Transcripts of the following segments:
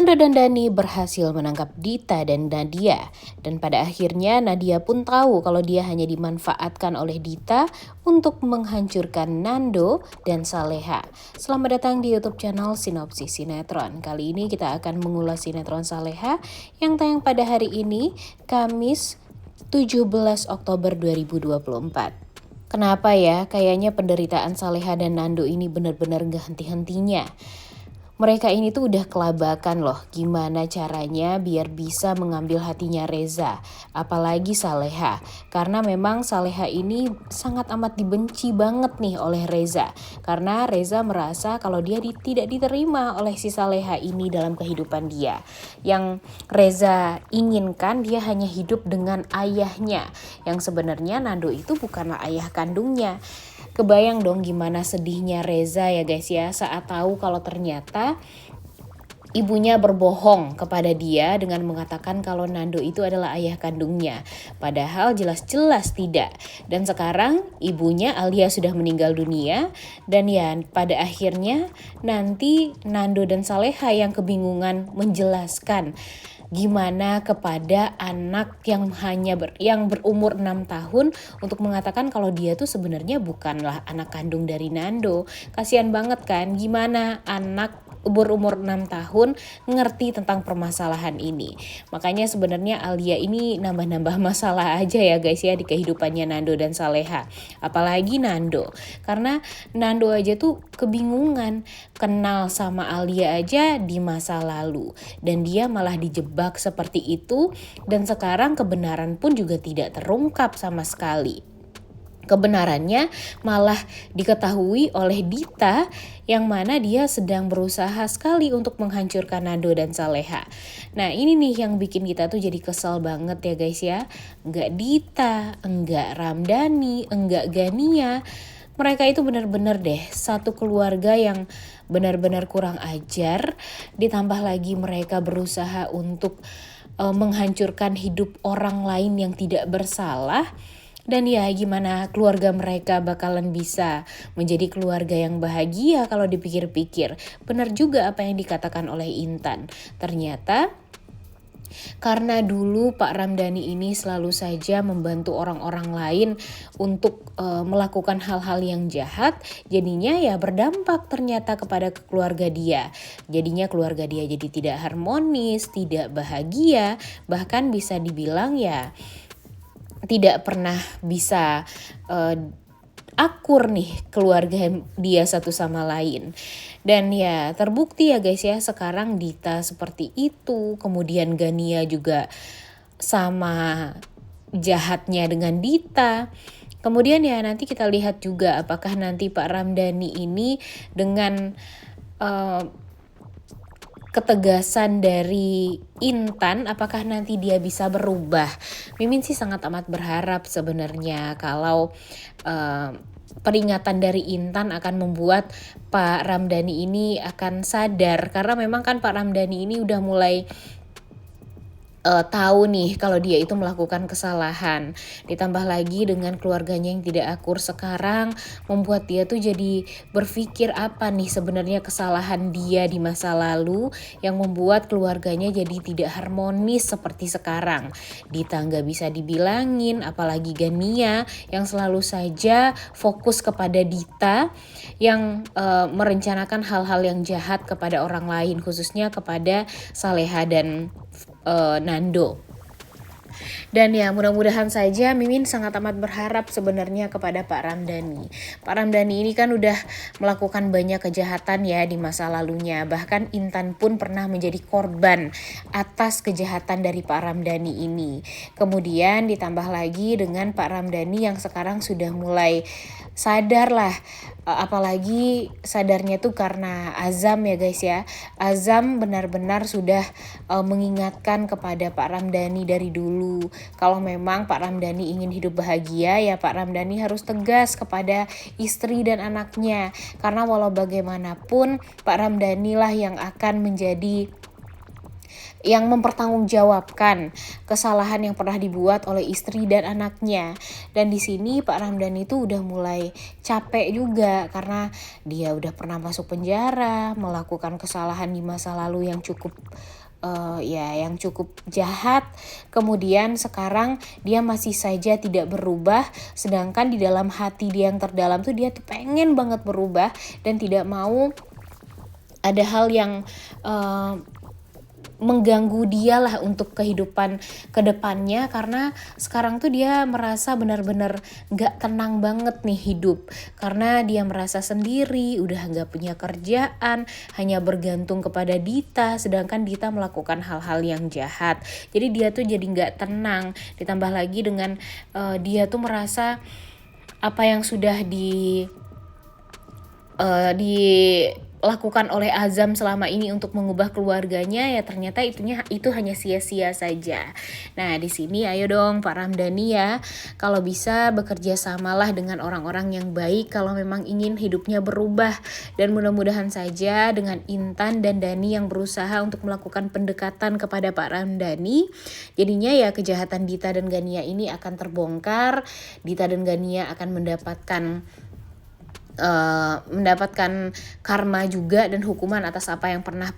Nando dan Dani berhasil menangkap Dita dan Nadia. Dan pada akhirnya Nadia pun tahu kalau dia hanya dimanfaatkan oleh Dita untuk menghancurkan Nando dan Saleha. Selamat datang di YouTube channel Sinopsis Sinetron. Kali ini kita akan mengulas sinetron Saleha yang tayang pada hari ini, Kamis 17 Oktober 2024. Kenapa ya? Kayaknya penderitaan Saleha dan Nando ini benar-benar gak henti-hentinya. Mereka ini tuh udah kelabakan loh gimana caranya biar bisa mengambil hatinya Reza, apalagi Saleha. Karena memang Saleha ini sangat amat dibenci banget nih oleh Reza. Karena Reza merasa kalau dia tidak diterima oleh si Saleha ini dalam kehidupan dia. Yang Reza inginkan dia hanya hidup dengan ayahnya, yang sebenarnya Nando itu bukanlah ayah kandungnya. Kebayang dong gimana sedihnya Reza ya guys ya saat tahu kalau ternyata ibunya berbohong kepada dia dengan mengatakan kalau Nando itu adalah ayah kandungnya. Padahal jelas-jelas tidak. Dan sekarang ibunya Alia sudah meninggal dunia. Dan ya pada akhirnya nanti Nando dan Saleha yang kebingungan menjelaskan gimana kepada anak yang yang berumur 6 tahun untuk mengatakan kalau dia tuh sebenarnya bukanlah anak kandung dari Nando. Kasian banget kan gimana anak berumur 6 tahun ngerti tentang permasalahan ini. Makanya sebenarnya Alia ini nambah-nambah masalah aja ya guys ya di kehidupannya Nando dan Saleha. Apalagi Nando. Karena Nando aja tuh kebingungan kenal sama Alia aja di masa lalu. Dan dia malah dijebak seperti itu dan sekarang kebenaran pun juga tidak terungkap sama sekali. Kebenarannya malah diketahui oleh Dita yang mana dia sedang berusaha sekali untuk menghancurkan Nando dan Saleha. Nah ini nih yang bikin kita tuh jadi kesel banget ya guys ya. Enggak Dita, enggak Ramdhani, enggak Gania. Mereka itu benar-benar deh satu keluarga yang benar-benar kurang ajar. Ditambah lagi mereka berusaha untuk menghancurkan hidup orang lain yang tidak bersalah. Dan ya gimana keluarga mereka bakalan bisa menjadi keluarga yang bahagia kalau dipikir-pikir. Benar juga apa yang dikatakan oleh Intan. Ternyata karena dulu Pak Ramdhani ini selalu saja membantu orang-orang lain untuk melakukan hal-hal yang jahat, jadinya ya berdampak ternyata kepada keluarga dia. Jadinya keluarga dia jadi tidak harmonis, tidak bahagia, bahkan bisa dibilang ya tidak pernah bisa akur nih keluarga dia satu sama lain. Dan ya terbukti ya guys ya sekarang Dita seperti itu, kemudian Gania juga sama jahatnya dengan Dita. Kemudian ya nanti kita lihat juga apakah nanti Pak Ramdhani ini dengan ketegasan dari Intan, apakah nanti dia bisa berubah? Mimin sih sangat amat berharap sebenarnya kalau peringatan dari Intan akan membuat Pak Ramdhani ini akan sadar. Karena memang kan Pak Ramdhani ini udah mulai tahu nih kalau dia itu melakukan kesalahan. Ditambah lagi dengan keluarganya yang tidak akur sekarang membuat dia tuh jadi berpikir apa nih sebenarnya kesalahan dia di masa lalu yang membuat keluarganya jadi tidak harmonis seperti sekarang. Dita nggak bisa dibilangin, apalagi Gania yang selalu saja fokus kepada Dita yang merencanakan hal-hal yang jahat kepada orang lain, khususnya kepada Saleha dan Nando. Dan ya mudah-mudahan saja Mimin sangat amat berharap sebenarnya kepada Pak Ramdhani. Pak Ramdhani ini kan udah melakukan banyak kejahatan ya di masa lalunya. Bahkan Intan pun pernah menjadi korban atas kejahatan dari Pak Ramdhani ini. Kemudian ditambah lagi dengan Pak Ramdhani yang sekarang sudah mulai sadar lah. Apalagi sadarnya tuh karena Azam ya guys ya. Azam benar-benar sudah mengingatkan kepada Pak Ramdhani dari dulu. Kalau memang Pak Ramdhani ingin hidup bahagia ya Pak Ramdhani harus tegas kepada istri dan anaknya. Karena walau bagaimanapun Pak Ramdhani lah yang akan menjadi yang mempertanggungjawabkan kesalahan yang pernah dibuat oleh istri dan anaknya. Dan di sini Pak Ramdhani itu udah mulai capek juga karena dia udah pernah masuk penjara, melakukan kesalahan di masa lalu yang cukup yang cukup jahat. Kemudian sekarang dia masih saja tidak berubah, sedangkan di dalam hati dia yang terdalam tuh dia tuh pengen banget berubah dan tidak mau ada hal yang mengganggu dia lah untuk kehidupan kedepannya, karena sekarang tuh dia merasa benar-benar gak tenang banget nih hidup, karena dia merasa sendiri, udah gak punya kerjaan, hanya bergantung kepada Dita, sedangkan Dita melakukan hal-hal yang jahat. Jadi dia tuh jadi gak tenang, ditambah lagi dengan dia tuh merasa apa yang sudah dilakukan oleh Azam selama ini untuk mengubah keluarganya, ya ternyata itu hanya sia-sia saja. Nah, di sini ayo dong Pak Ramdhani ya, kalau bisa bekerja samalah dengan orang-orang yang baik kalau memang ingin hidupnya berubah. Dan mudah-mudahan saja dengan Intan dan Dani yang berusaha untuk melakukan pendekatan kepada Pak Ramdhani, jadinya ya kejahatan Dita dan Gania ini akan terbongkar. Dita dan Gania akan mendapatkan karma juga dan hukuman atas apa yang pernah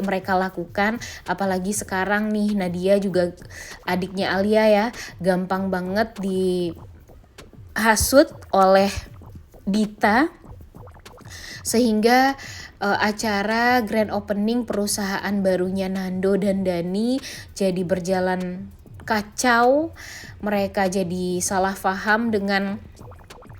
mereka lakukan. Apalagi sekarang nih Nadia juga adiknya Alia ya, gampang banget dihasut oleh Dita, sehingga acara grand opening perusahaan barunya Nando dan Dani jadi berjalan kacau. Mereka jadi salah paham dengan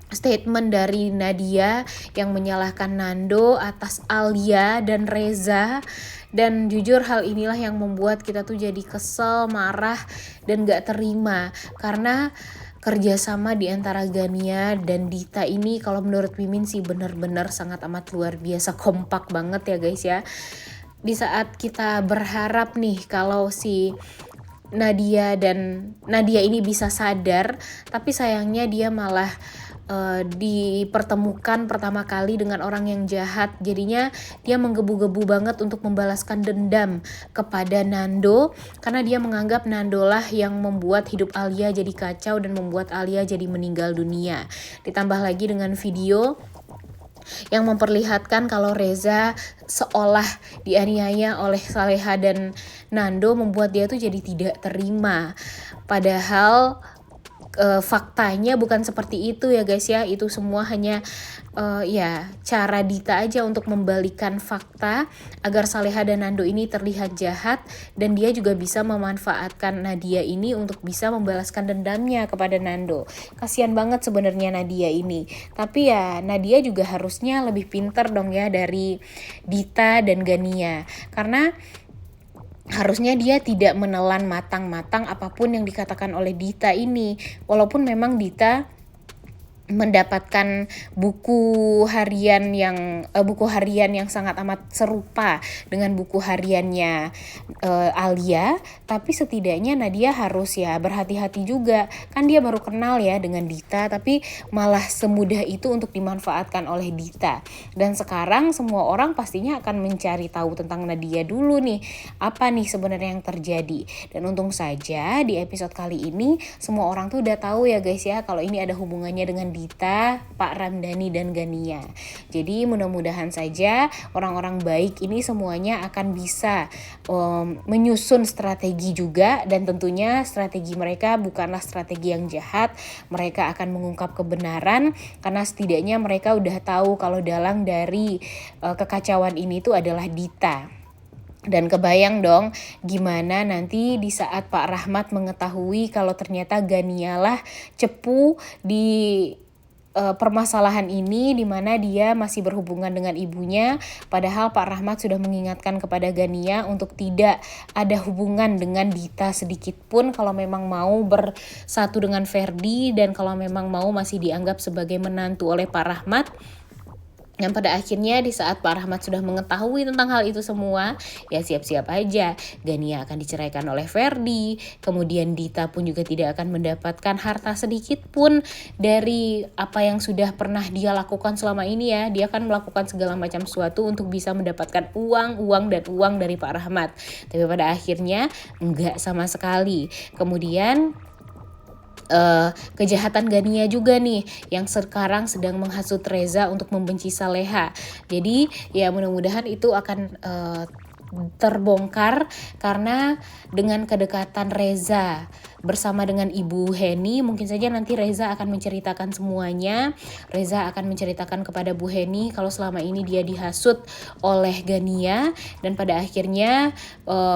statement dari Nadia yang menyalahkan Nando atas Alia dan Reza. Dan jujur hal inilah yang membuat kita tuh jadi kesel, marah, dan gak terima, karena kerjasama di antara Gania dan Dita ini kalau menurut Mimin sih benar-benar sangat amat luar biasa, kompak banget ya guys ya. Di saat kita berharap nih kalau si Nadia ini bisa sadar, tapi sayangnya dia malah dipertemukan pertama kali dengan orang yang jahat. Jadinya dia menggebu-gebu banget untuk membalaskan dendam kepada Nando, karena dia menganggap Nando lah yang membuat hidup Alia jadi kacau dan membuat Alia jadi meninggal dunia. Ditambah lagi dengan video yang memperlihatkan kalau Reza seolah dianiaya oleh Saleha dan Nando, membuat dia tuh jadi tidak terima. Padahal faktanya bukan seperti itu ya guys ya. Itu semua hanya cara Dita aja untuk membalikan fakta agar Saleha dan Nando ini terlihat jahat, dan dia juga bisa memanfaatkan Nadia ini untuk bisa membalaskan dendamnya kepada Nando. Kasian banget sebenarnya Nadia ini, tapi ya Nadia juga harusnya lebih pintar dong ya dari Dita dan Gania, karena harusnya dia tidak menelan matang-matang apapun yang dikatakan oleh Dita ini. Walaupun memang Dita mendapatkan buku harian yang sangat amat serupa dengan buku hariannya Alia, tapi setidaknya Nadia harus ya berhati-hati juga, kan dia baru kenal ya dengan Dita, tapi malah semudah itu untuk dimanfaatkan oleh Dita. Dan sekarang semua orang pastinya akan mencari tahu tentang Nadia dulu nih, apa nih sebenarnya yang terjadi. Dan untung saja di episode kali ini semua orang tuh udah tahu ya guys ya, kalau ini ada hubungannya dengan Dita, Pak Ramdhani dan Gania. Jadi mudah-mudahan saja orang-orang baik ini semuanya akan bisa menyusun strategi juga, dan tentunya strategi mereka bukanlah strategi yang jahat. Mereka akan mengungkap kebenaran karena setidaknya mereka udah tahu kalau dalang dari kekacauan ini tuh adalah Dita. Dan kebayang dong gimana nanti di saat Pak Rahmat mengetahui kalau ternyata Gania lah cepu di permasalahan ini, di mana dia masih berhubungan dengan ibunya, padahal Pak Rahmat sudah mengingatkan kepada Gania untuk tidak ada hubungan dengan Dita sedikit pun kalau memang mau bersatu dengan Ferdi, dan kalau memang mau masih dianggap sebagai menantu oleh Pak Rahmat. Dan pada akhirnya di saat Pak Rahmat sudah mengetahui tentang hal itu semua, ya siap-siap aja Gania akan diceraikan oleh Ferdi. Kemudian Dita pun juga tidak akan mendapatkan harta sedikit pun dari apa yang sudah pernah dia lakukan selama ini ya. Dia akan melakukan segala macam sesuatu untuk bisa mendapatkan uang dari Pak Rahmat. Tapi pada akhirnya enggak sama sekali. Kemudian kejahatan Gania juga nih yang sekarang sedang menghasut Reza untuk membenci Saleha. Jadi ya mudah-mudahan itu akan terbongkar karena dengan kedekatan Reza bersama dengan Ibu Heni, mungkin saja nanti Reza akan menceritakan semuanya. Reza akan menceritakan kepada Bu Heni kalau selama ini dia dihasut oleh Gania, dan pada akhirnya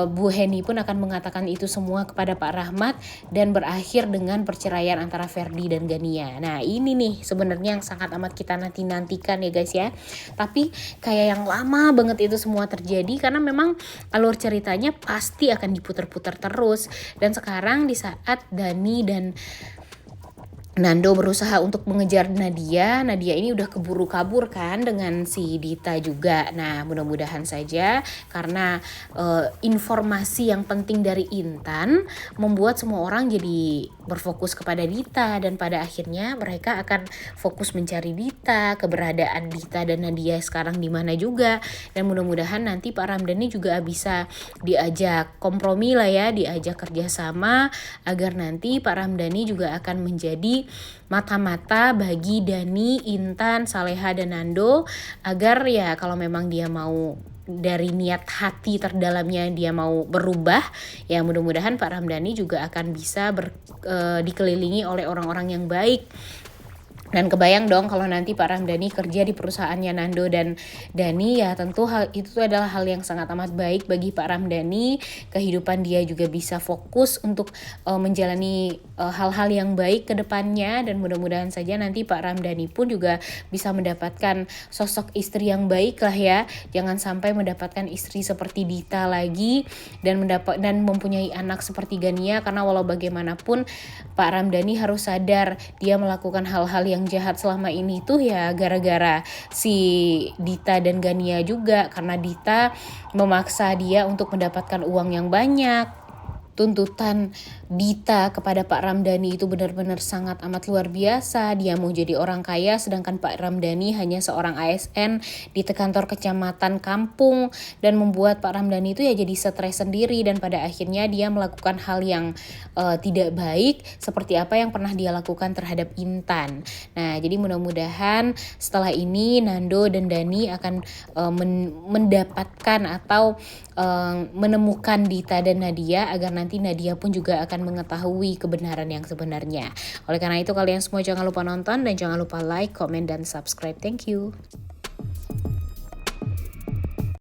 Bu Heni pun akan mengatakan itu semua kepada Pak Rahmat dan berakhir dengan perceraian antara Ferdi dan Gania. Nah ini nih sebenarnya yang sangat amat kita nantikan ya guys ya. Tapi kayak yang lama banget itu semua terjadi karena memang alur ceritanya pasti akan diputar-putar terus. Dan sekarang di saat Dani dan Nando berusaha untuk mengejar Nadia ini udah keburu kabur kan dengan si Dita juga. Nah mudah-mudahan saja karena informasi yang penting dari Intan membuat semua orang jadi berfokus kepada Dita, dan pada akhirnya mereka akan fokus mencari Dita, keberadaan Dita dan Nadia sekarang di mana juga. Dan mudah-mudahan nanti Pak Ramdhani juga bisa diajak kompromi lah ya, diajak kerjasama agar nanti Pak Ramdhani juga akan menjadi mata-mata bagi Dani, Intan, Saleha, dan Nando, agar ya kalau memang dia mau dari niat hati terdalamnya dia mau berubah, ya mudah-mudahan Pak Ramdhani juga akan bisa dikelilingi oleh orang-orang yang baik. Dan kebayang dong kalau nanti Pak Ramdhani kerja di perusahaannya Nando dan Dani, ya tentu hal itu adalah hal yang sangat amat baik bagi Pak Ramdhani. Kehidupan dia juga bisa fokus untuk menjalani hal-hal yang baik ke depannya, dan mudah-mudahan saja nanti Pak Ramdhani pun juga bisa mendapatkan sosok istri yang baik lah ya. Jangan sampai mendapatkan istri seperti Dita lagi dan mempunyai anak seperti Gania, karena walau bagaimanapun Pak Ramdhani harus sadar dia melakukan hal-hal yang jahat selama ini tuh ya gara-gara si Dita dan Gania juga, karena Dita memaksa dia untuk mendapatkan uang yang banyak. Tuntutan Dita kepada Pak Ramdhani itu benar-benar sangat amat luar biasa. Dia mau jadi orang kaya sedangkan Pak Ramdhani hanya seorang ASN di kantor kecamatan kampung, dan membuat Pak Ramdhani itu ya jadi stres sendiri, dan pada akhirnya dia melakukan hal yang tidak baik seperti apa yang pernah dia lakukan terhadap Intan. Nah jadi mudah-mudahan setelah ini Nando dan Dani akan mendapatkan atau menemukan Dita dan Nadia, agar nanti Nadia pun juga akan mengetahui kebenaran yang sebenarnya. Oleh karena itu kalian semua jangan lupa nonton dan jangan lupa like, comment, dan subscribe. Thank you.